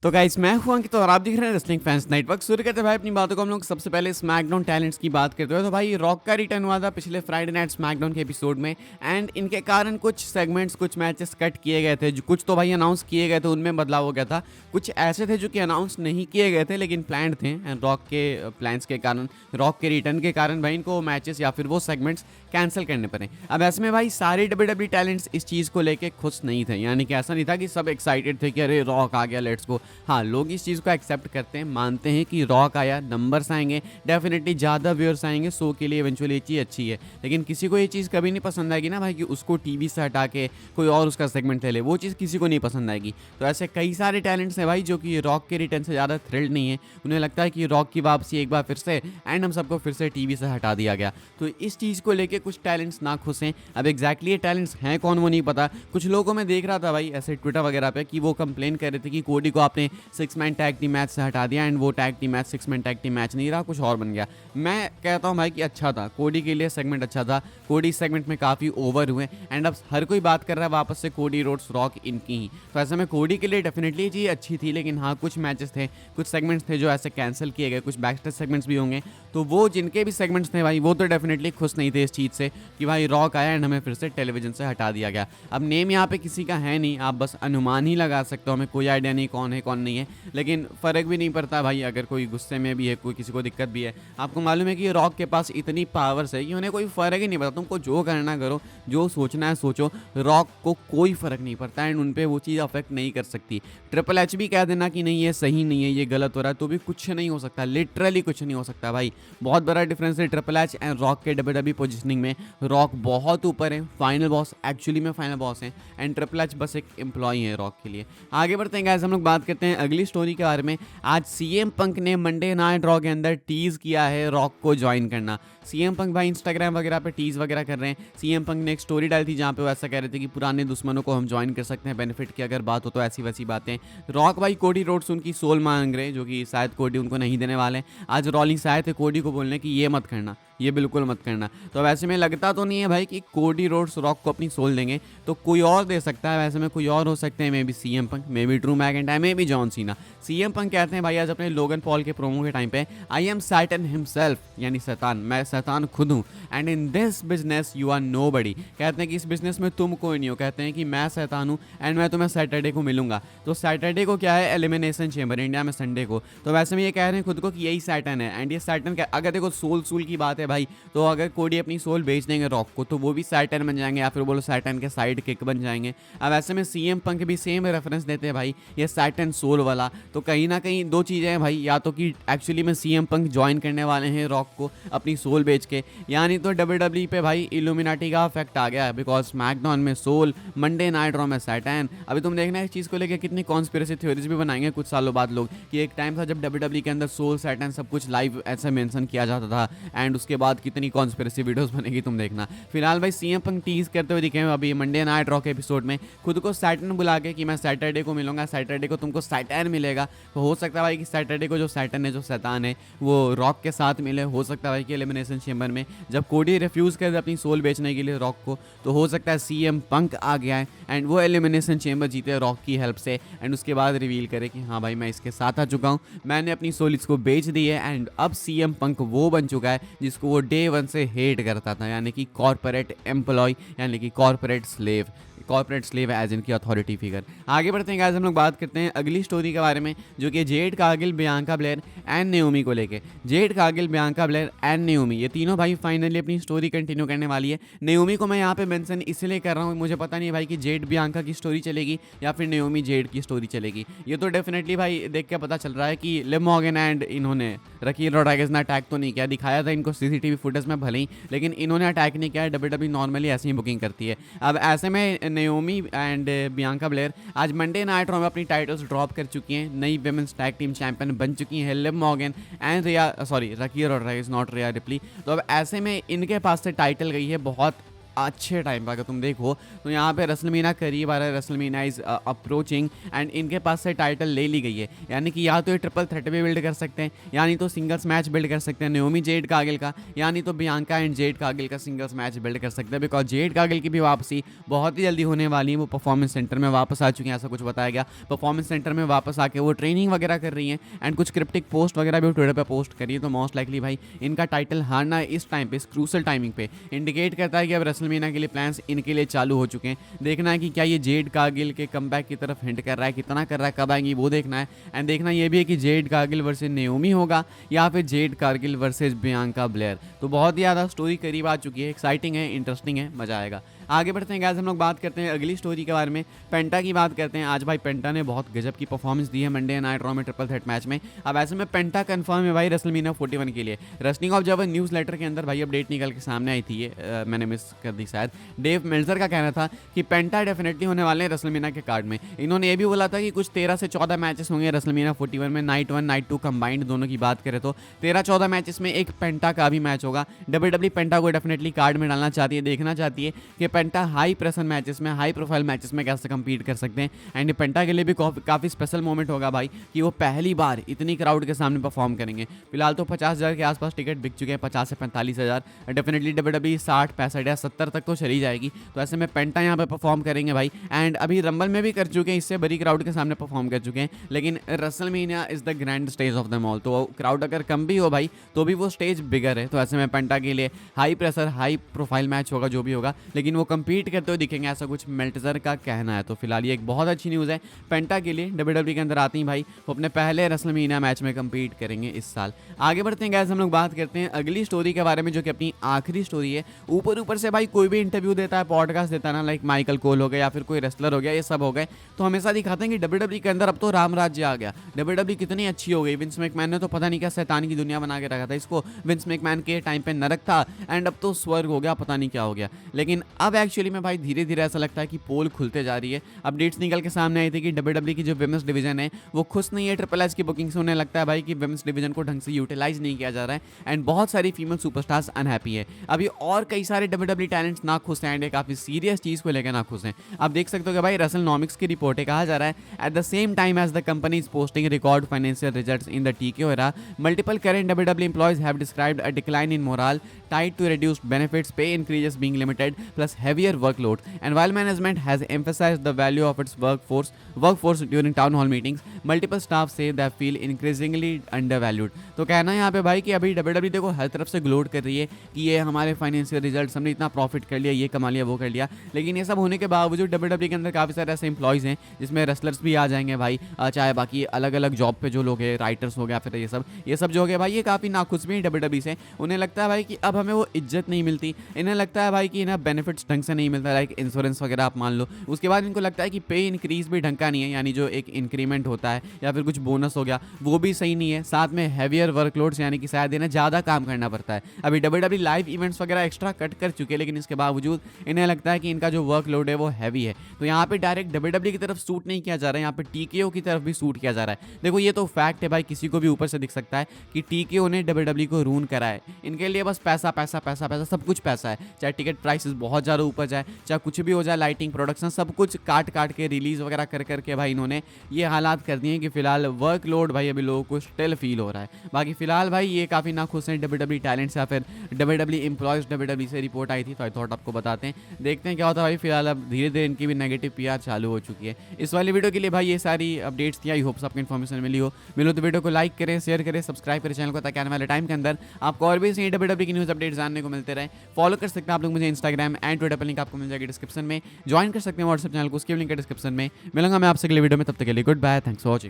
तो गाइस मैं हूं अंकित और आप देख रहे हैं रेसलिंग फैंस नेटवर्क। शुरू करते भाई अपनी बातों को हम लोग सबसे पहले स्मैकडाउन टैलेंट्स की बात करते हुए। तो भाई रॉक का रिटर्न हुआ था पिछले फ्राइडे नाइट स्मैकडाउन के एपिसोड में एंड इनके कारण कुछ सेगमेंट्स कुछ मैचेस कट किए गए थे। जो कुछ तो भाई अनाउंस किए गए थे उनमें बदलाव हो गया था, कुछ ऐसे थे जो कि अनाउंस नहीं किए गए थे लेकिन प्लान्ड थे एंड रॉक के प्लान्स के कारण, रॉक के रिटर्न के कारण भाई इनको मैचेस या फिर वो सेगमेंट्स कैंसिल करने पड़े। अब ऐसे में भाई सारे डब्ल्यूडब्ल्यू टैलेंट्स इस चीज़ को लेके खुश नहीं थे, यानी कि ऐसा नहीं था कि सब एक्साइटेड थे कि अरे रॉक आ गया लेट्स गो। हाँ, लोग इस चीज़ को एक्सेप्ट करते हैं, मानते हैं कि रॉक आया, नंबर्स आएंगे, डेफिनेटली ज़्यादा व्यूअर्स आएंगे, शो के लिए इवेंचुअली ये चीज़ अच्छी है। लेकिन किसी को ये चीज़ कभी नहीं पसंद आएगी ना भाई कि उसको टीवी से हटा के कोई और उसका सेगमेंट ले ले, वो चीज़ किसी को नहीं पसंद आएगी। तो ऐसे कई सारे टैलेंट्स हैं भाई जो कि रॉक के रिटर्न से ज़्यादा थ्रिल्ड नहीं है। उन्हें लगता है कि रॉक की वापसी एक बार फिर से एंड हम सबको फिर से टीवी से हटा दिया गया। तो इस चीज़ को लेके कुछ टैलेंट्स ना खुश हैं। अब एग्जैक्टली ये टैलेंट्स हैं कौन वो नहीं पता। कुछ लोगों में देख रहा था भाई ऐसे ट्विटर वगैरह पे कि वो कंप्लेन कर रहे थे कि कोडी को आपने 6 मैन टैग टीम मैच से हटा दिया एंड वो tag team match 6 man tag team match नहीं रहा, कुछ और बन गया। मैं कहता हूँ भाई कि अच्छा था, कोडी के लिए सेगमेंट अच्छा था। कोडी सेगमेंट में काफ़ी ओवर हुए एंड अब हर कोई बात कर रहा है वापस से कोडी रोड्स रॉक इनकी ही। तो ऐसे में कोडी के लिए डेफिनेटली ये चीज़ अच्छी थी, लेकिन हाँ कुछ मैचेस थे, कुछ सेगमेंट्स थे जो ऐसे कैंसिल किए गए, कुछ बैक स्टेज सेगमेंट्स भी होंगे। तो वो जिनके भी सेगमेंट्स थे भाई वो तो डेफिनेटली खुश नहीं थे इस चीज़ से कि भाई रॉक आया एंड हमें फिर से टेलीविजन से हटा दिया गया। अब नेम यहाँ पे किसी का है नहीं, आप बस अनुमान ही लगा सकते हो, हमें कोई आइडिया नहीं कौन है कौन नहीं है। लेकिन फ़र्क भी नहीं पड़ता भाई अगर कोई गुस्से में भी है, कोई किसी को दिक्कत भी है। आपको मालूम है कि रॉक के पास इतनी पावर्स है कि उन्हें कोई फ़र्क ही नहीं पड़ता। तुमको जो करना करो, जो सोचना है सोचो, रॉक को कोई फ़र्क नहीं पड़ता एंड उन पर वो चीज़ अफेक्ट नहीं कर सकती। ट्रिपल एच भी कह देना कि नहीं ये सही नहीं है, ये गलत हो रहा है, तो भी कुछ नहीं हो सकता, लिटरली कुछ नहीं हो सकता भाई। बहुत बड़ा डिफरेंस है ट्रिपल एच एंड रॉक के डब्ल्यूडब्ल्यूई पोजीशनिंग में। रॉक बहुत ऊपर है, फाइनल बॉस, एक्चुअली में फाइनल बॉस है एंड ट्रिपल एच बस एक एम्प्लॉई है रॉक के लिए। आगे बढ़ते हैं गाइस, हम लोग बात करते हैं अगली स्टोरी के बारे में। आज सीएम पंक ने मंडे नाइट रॉ के अंदर टीज किया है रॉक को ज्वाइन करना। सीएम पंक भाई इंस्टाग्राम वगैरह पे टीज वगैरह कर रहे हैं। सीएम पंक ने एक स्टोरी डाली थी जहाँ पे वो ऐसा कह रहे थे कि पुराने दुश्मनों को हम ज्वाइन कर सकते हैं, बेनिफिट की अगर बात हो तो ऐसी वैसी बातें। रॉक भाई कोडी रोड्स उनकी सोल मांग रहे हैं, जो कि शायद कोडी उनको नहीं देने वाले। आज रॉलिंग्स आए थे कोडी को बोलने कि ये मत करना, ये बिल्कुल मत करना। तो वैसे में लगता तो नहीं है भाई कि कोडी रोड्स रॉक को अपनी सोल देंगे, तो कोई और दे सकता है। वैसे में कोई और हो सकते हैं, may be CM Punk, may be Drew McIntyre, may be John Cena. CM Punk कहते हैं भाई आज अपने लोगन पॉल के प्रोमो के टाइम पे, आई एम सैटन हिमसेल्फ, यानी शैतान, मैं शैतान खुद हूँ and in this business you are nobody. कहते हैं कि इस बिजनेस में तुम कोई नहीं हो, कहते हैं कि मैं शैतान हूँ एंड मैं तुम्हें सैटरडे को मिलूंगा। तो सैटरडे को क्या है, एलिमिनेशन चेंबर, इंडिया में संडे को। तो वैसे में ये कह रहे हैं खुद को कि यही सैटन है एंड ये सैटन अगर देखो सोल की बात है भाई, तो अगर कोडी अपनी सोल बेच देंगे रॉक को तो वो भी सैटन बन जाएंगे या फिर बोलो सैटन के साइड किक बन जाएंगे। अब ऐसे में सीएम पंक भी सेम रेफरेंस देते हैं भाई, ये सैटन सोल वाला। तो कहीं ना कहीं दो चीज़ें हैं भाई, या तो कि एक्चुअली में सीएम पंक ज्वाइन करने वाले हैं रॉक को अपनी सोल बेच के, यानी तो डब्ल्यूडब्ल्यूई पे भाई इल्यूमिनाटी का इफेक्ट आ गया है, बिकॉज स्मैकडाउन में सोल, मंडे नाइट रॉ में सैटन। अभी तुम देखना इस चीज़ को लेकर कितनी कॉन्स्पिरेसी थ्योरीज भी बनाएंगे कुछ सालों बाद लोग, कि एक टाइम था जब डब्ल्यूडब्ल्यूई के अंदर सोल सैटन सब कुछ लाइव ऐसे मेंशन किया जाता था एंड उसके बाद कितनी कॉन्स्पिरेसी वीडियोस बनेगी तुम देखना। फिलहाल भाई सीएम पंक टीज करते हुए दिखे अभी मंडे नाइट रॉ के एपिसोड में, खुद को सैटन बुला के कि मैं सैटरडे को मिलूंगा, सैटरडे को तुमको सैटन मिलेगा। तो हो सकता है भाई कि सैटरडे को जो सैटन है, जो शैतान है, वो रॉक के साथ मिले। हो सकता है भाई कि एलिमिनेशन चेंबर में जब कोडी रिफ्यूज़ कर दे अपनी सोल बेचने के लिए रॉक को, तो हो सकता है सीएम पंक आ गया है एंड वो एलिमिनेशन चेंबर जीते रॉक की हेल्प से एंड उसके बाद रिवील करे कि हाँ भाई मैं इसके साथ आ चुका हूँ, मैंने अपनी सोल इसको बेच दी है एंड अब सीएम पंक वो बन चुका है जिसको वो डे वन से हेट करता था, यानी कि कॉर्पोरेट एम्प्लॉय, यानी कि कॉर्पोरेट स्लेव एज इनकी अथॉरिटी फिगर। आगे बढ़ते हैं गाइस, हम लोग बात करते हैं अगली स्टोरी के बारे में, जो कि Z Kargil, Bianca Blair and Naomi को लेके। Z Kargil, Bianca Blair and Naomi, ये तीनों भाई फाइनली अपनी स्टोरी कंटिन्यू करने वाली है। नेओमी को मैं यहाँ पे मेंशन इसलिए कर रहा हूँ, मुझे पता नहीं भाई कि जेड बियांका की स्टोरी चलेगी या फिर नेओमी जेड की स्टोरी चलेगी। ये तो डेफिनेटली भाई देख के पता चल रहा है कि लिव मॉर्गन एंड इन्होंने रकील रोड्रिगेज ने अटैक तो नहीं किया, दिखाया था इनको सीसीटीवी फुटेज में भले ही, लेकिन इन्होंने अटैक नहीं किया। डब्ल्यूडब्ल्यूई नॉर्मली ऐसे ही बुकिंग करती है। अब ऐसे में नेओमी एंड बियांका ब्लेयर आज मंडे नाइट रॉ में अपनी टाइटल्स ड्रॉप कर चुकी हैं, नई विमेंस टैग टीम चैंपियन बन चुकी हैं Liv Morgan and Raquel Rodriguez, not Rhea Ripley. तो अब ऐसे में इनके पास से टाइटल गई है बहुत अच्छे टाइम पर अगर तुम देखो तो यहाँ पे रेसलमेनिया करीब आ रहा है, रेसलमेनिया इज अप्रोचिंग एंड इनके पास से टाइटल ले ली गई है। यानी कि या तो ये ट्रिपल थ्रेट भी बिल्ड कर सकते हैं, यानी तो सिंगल्स मैच बिल्ड कर सकते हैं नाओमी जेड कागिल का, यानी तो बियांका एंड जेड कागिल का सिंगल्स मैच बिल्ड कर सकते हैं। बिकॉज जेड कागिल की भी वापसी बहुत ही जल्दी होने वाली है, वो परफॉर्मेंस सेंटर में वापस आ चुके हैं, ऐसा कुछ बताया गया। परफॉर्मेंस सेंटर में वापस आके वो ट्रेनिंग वगैरह कर रही हैं एंड कुछ क्रिप्टिक पोस्ट वगैरह भी ट्विटर पर पोस्ट करी है। तो मोस्ट लाइकली भाई इनका टाइटल हारना इस टाइम पे, इस क्रूसल टाइमिंग पे इंडिकेट करता है कि अब रेसलमेनिया के लिए प्लान्स इनके लिए चालू हो चुके हैं। देखना है कि क्या ये जेड कागिल के कमबैक की तरफ हिंट कर रहा है, कितना कर रहा है, कब आएंगी वो देखना है। एंड देखना ये भी है कि जेड कागिल वर्सेस नाओमी होगा या फिर Z Kargil versus Bianca Blair. तो बहुत ही ज़्यादा स्टोरी करीब आ चुकी है, एक्साइटिंग है, इंटरेस्टिंग है, मजा आएगा। आगे बढ़ते हैं गाइस, हम लोग बात करते हैं अगली स्टोरी के बारे में, पेंटा की बात करते हैं। आज भाई पेंटा ने बहुत गजब की परफॉर्मेंस दी है मंडे नाइट रॉ में ट्रिपल थ्रेट मैच में। अब ऐसे में पेंटा कंफर्म है भाई रेसलमेनिया 41 के लिए। रेसलिंग ऑब्जर्वर न्यूज़ लेटर के अंदर भाई अपडेट निकल के सामने आई थी, ये मैंने मिस कर दी शायद। डेव मेल्जर का कहना था कि पेंटा डेफिनेटली होने वाले हैं रेसलमेनिया के कार्ड में। इन्होंने ये भी बोला था कि कुछ 13 से 14 मैचेस होंगे रेसलमेनिया 41 में, नाइट 1 नाइट 2 कंबाइंड दोनों की बात करें तो 13-14 मैचेस में एक पेंटा का भी मैच होगा। डब्ल्यूडब्ल्यूई पेंटा को डेफिनेटली कार्ड में डालना चाहती है, देखना चाहती है कि पेंटा हाई प्रेशर मैचेस में, हाई प्रोफाइल मैचेस में कैसे compete कर सकते हैं। एंड पेंटा के लिए भी काफ़ी स्पेशल मोमेंट होगा भाई कि वो पहली बार इतनी क्राउड के सामने परफॉर्म करेंगे। फिलहाल तो 50,000 के आसपास टिकट बिक चुके हैं, 50 से 45,000। डेफिनेटली डब्ल्यूडब्ल्यूई 60, 65 या 70 तक तो चली जाएगी। तो ऐसे में पेंटा यहाँ पे परफॉर्म करेंगे भाई। एंड अभी रंबल में भी कर चुके हैं, इससे बड़ी क्राउड के सामने परफॉर्म कर चुके हैं। लेकिन WrestleMania is the grand stage of the mall, तो क्राउड अगर कम भी हो भाई तो भी वो स्टेज बिगर है। तो ऐसे में पेंटा के लिए high pressure high profile match होगा जो भी होगा, लेकिन वो compete करते हुए दिखेंगे, ऐसा कुछ मेल्टजर का कहना है। तो फिलहाल ये एक बहुत अच्छी न्यूज़ है पेंटा के लिए। डब्ल्यूडब्ल्यूई के अंदर आती हैं भाई, वो अपने पहले रेसलमेनिया मैच में compete करेंगे इस साल। आगे बढ़ते हैं गाइस, हम लोग बात करते हैं अगली स्टोरी के बारे में जो कि अपनी आखिरी स्टोरी है। ऊपर से भाई कोई भी इंटरव्यू देता है, पॉडकास्ट देता है ना, लाइक माइकल कोल हो गया या फिर कोई रेसलर हो गया, ये सब हो गए, तो हमेशा दिखाते हैं कि डब्ल्यूडब्ल्यूई के अंदर अब तो राम राज्य आ गया, डब्ल्यूडब्ल्यूई कितनी अच्छी हो गई। विंस मैकमैन ने तो पता नहीं क्या शैतान की दुनिया बना के रखा था इसको, विंस मैकमैन के टाइम पे नरक था एंड अब तो स्वर्ग हो गया, पता नहीं क्या हो गया। लेकिन अब एक्चुअली में भाई धीरे धीरे ऐसा लगता है कि पोल खुलते जा रही है। अपडेट्स निकल के सामने आई थी कि डब्ल्यूडब्ल्यूई की जो विमेंस डिवीजन है वो खुश नहीं है ट्रिपल एच की बुकिंग से। उन्हें लगता है भाई कि विमेंस डिवीजन को ढंग से यूटिलाइज नहीं किया जा रहा है एंड बहुत सारी फीमेल सुपरस्टार्स अनहैप्पी है। अभी और कई सारे डब्ल्यूडब्ल्यूई टैलेंट्स ना खुश हैं एंड काफी सीरियस चीज को लेकर ना खुश हैं। आप देख सकते हो कि भाई रेसलनॉमिक्स की रिपोर्ट है, कहा जा रहा है at the same time as the company is posting record financial results in the TKO era, multiple current WWE employees have described a decline in morale tied to reduced benefits, pay increases being limited, plus heavier workload. And while management has emphasized the value of its workforce during town hall meetings, multiple staff say they feel increasingly undervalued. तो कहना है यहाँ पे भाई कि अभी WWE देखो हर तरफ से ग्लोट कर रही है कि ये हमारे फाइनेंशियल रिजल्ट्स, हमने इतना प्रॉफिट कर लिया, ये कमा लिया, वो कर लिया। लेकिन ये सब होने के बावजूद WWE के अंदर काफ़ी सारे ऐसे एम्प्लॉयज़ हैं जिसमें रेसलर्स भी आ जाएंगे भाई, चाहे बाकी अलग अलग जॉब पे जो लोग हैं, राइटर्स हो गया, फिर ये सब जो हो गया भाई, ये काफ़ी नाखुश भी हैं WWE से। उन्हें लगता है भाई कि अब हमें वो इज्जत नहीं मिलती, इन्हें लगता है भाई कि इन्हें बेनिफिट्स ढंग से नहीं मिलता, लाइक इंश्योरेंस वगैरह आप मान लो। उसके बाद इनको लगता है कि पे इंक्रीज भी ढंग का नहीं है, यानी जो एक इंक्रीमेंट होता है या फिर कुछ बोनस हो गया वो भी सही नहीं है। साथ में हैवियर वर्कलोड्स, यानी कि शायद इन्हें ज़्यादा काम करना पड़ता है। अभी WWE लाइव इवेंट्स वगैरह एक्स्ट्रा कट कर चुके हैं, लेकिन इसके बावजूद इन्हें लगता है कि इनका जो वर्कलोड है वो हैवी है। तो यहाँ पे डायरेक्ट WWE की तरफ सूट नहीं किया जा रहा है, यहाँ पे TKO की तरफ भी सूट किया जा रहा है। देखो ये तो फैक्ट है भाई, किसी को भी ऊपर से दिख सकता है कि TKO ने WWE को रून करा है। इनके लिए बस पैसा पैसा पैसा पैसा, सब कुछ पैसा है। चाहे टिकट प्राइसेस बहुत ज़्यादा ऊपर जाए, चाहे कुछ भी हो जाए, लाइटिंग प्रोडक्शन सब कुछ काट के रिलीज़ वगैरह कर करके भाई इन्होंने ये हालात कर दिए कि फिलहाल वर्कलोड भाई अभी लोगों को स्टिल फील हो रहा है। बाकी फिलहाल भाई ये काफ़ी नाखुश हैं WWE टैलेंट्स या फिर WWE एम्प्लॉयज़। WWE से रिपोर्ट आई थी तो आई थॉट आपको बताते हैं, देखते हैं क्या होता है भाई। फिलहाल अब धीरे धीरे इनकी भी नेगेटिव PR चालू हो चुकी है। इस वाली वीडियो के लिए भाई ये सारी अपडेट्स थी, आई होप्स आपको इन्फॉर्मेशन मिलो तो वीडियो को लाइक करें, शेयर करें, सब्सक्राइब करें चैनल को, ताकि आने वाले टाइम के अंदर आपको और भी सही WWE की न्यूज़ अपडेट्स जानने को मिलते रहे। फॉलो कर सकते हैं आप लोग मुझे इंस्टाग्राम एंड ट्विटर पर, लिंक आपको मिल जाएगी डिस्क्रिप्शन में। ज्वाइन कर सकते हैं व्हाट्सएप चैनल को, उसके लिंक है डिस्क्रिप्शन में। मिलूंगा मैं आपसे अगले वीडियो में, तब तक के लिए goodbye, thanks for watching.